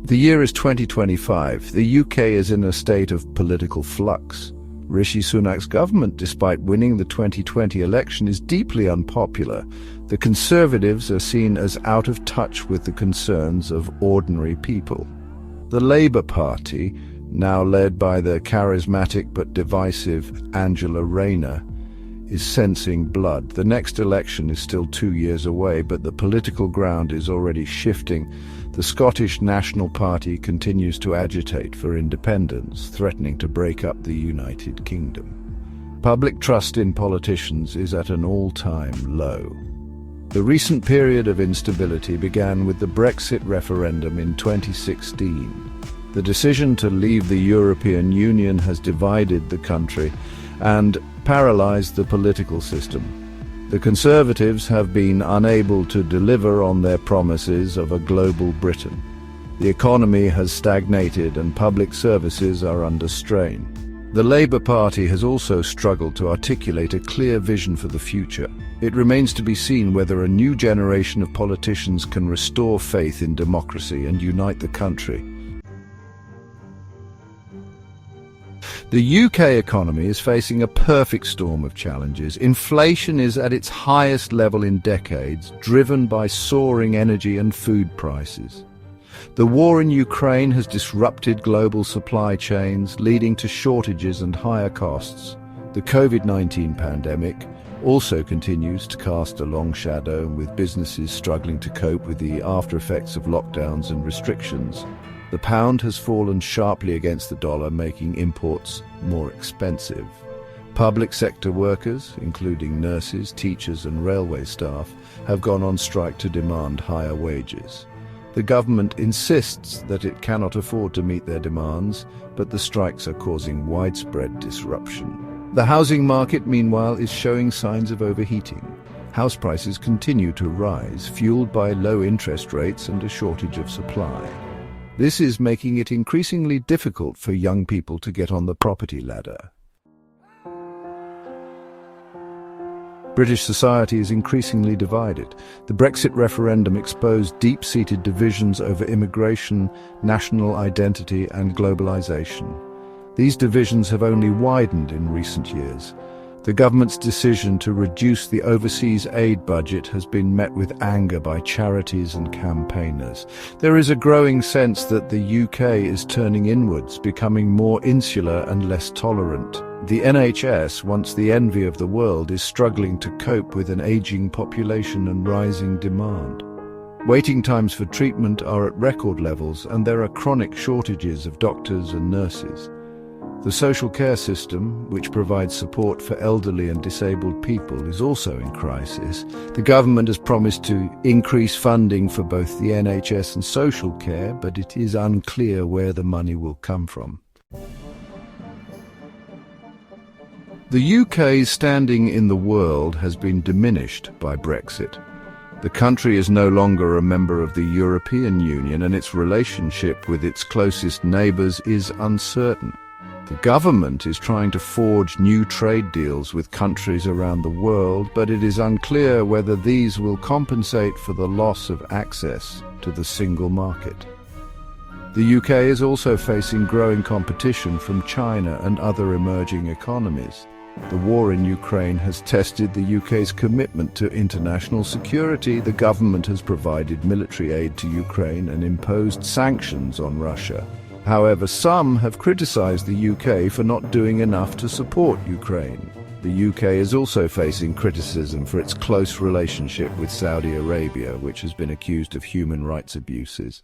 The year is 2025. The UK is in a state of political flux. Rishi Sunak's government, despite winning the 2020 election, is deeply unpopular. The Conservatives are seen as out of touch with the concerns of ordinary people. The Labour Party, now led by the charismatic but divisive Angela Rayner, is sensing blood. The next election is still 2 years away, but the political ground is already shifting. The Scottish National Party continues to agitate for independence, threatening to break up the United Kingdom. Public trust in politicians is at an all-time low. The recent period of instability began with the Brexit referendum in 2016. The decision to leave the European Union has divided the country and paralysed the political system. The Conservatives have been unable to deliver on their promises of a global Britain. The economy has stagnated and public services are under strain. The Labour Party has also struggled to articulate a clear vision for the future. It remains to be seen whether a new generation of politicians can restore faith in democracy and unite the country. The UK economy is facing a perfect storm of challenges. Inflation is at its highest level in decades, driven by soaring energy and food prices. The war in Ukraine has disrupted global supply chains, leading to shortages and higher costs. The COVID-19 pandemic also continues to cast a long shadow, with businesses struggling to cope with the after-effects of lockdowns and restrictions. The pound has fallen sharply against the dollar, making imports more expensive. Public sector workers, including nurses, teachers and railway staff, have gone on strike to demand higher wages. The government insists that it cannot afford to meet their demands, but the strikes are causing widespread disruption. The housing market, meanwhile, is showing signs of overheating. House prices continue to rise, fueled by low interest rates and a shortage of supply. This is making it increasingly difficult for young people to get on the property ladder. British society is increasingly divided. The Brexit referendum exposed deep-seated divisions over immigration, national identity and globalisation. These divisions have only widened in recent years. The government's decision to reduce the overseas aid budget has been met with anger by charities and campaigners. There is a growing sense that the UK is turning inwards, becoming more insular and less tolerant. The NHS, once the envy of the world, is struggling to cope with an ageing population and rising demand. Waiting times for treatment are at record levels, and there are chronic shortages of doctors and nurses. The social care system, which provides support for elderly and disabled people, is also in crisis. The government has promised to increase funding for both the NHS and social care, but it is unclear where the money will come from. The UK's standing in the world has been diminished by Brexit. The country is no longer a member of the European Union, and its relationship with its closest neighbours is uncertain. The government is trying to forge new trade deals with countries around the world, but it is unclear whether these will compensate for the loss of access to the single market. The UK is also facing growing competition from China and other emerging economies. The war in Ukraine has tested the UK's commitment to international security. The government has provided military aid to Ukraine and imposed sanctions on Russia. However, some have criticised the UK for not doing enough to support Ukraine. The UK is also facing criticism for its close relationship with Saudi Arabia, which has been accused of human rights abuses.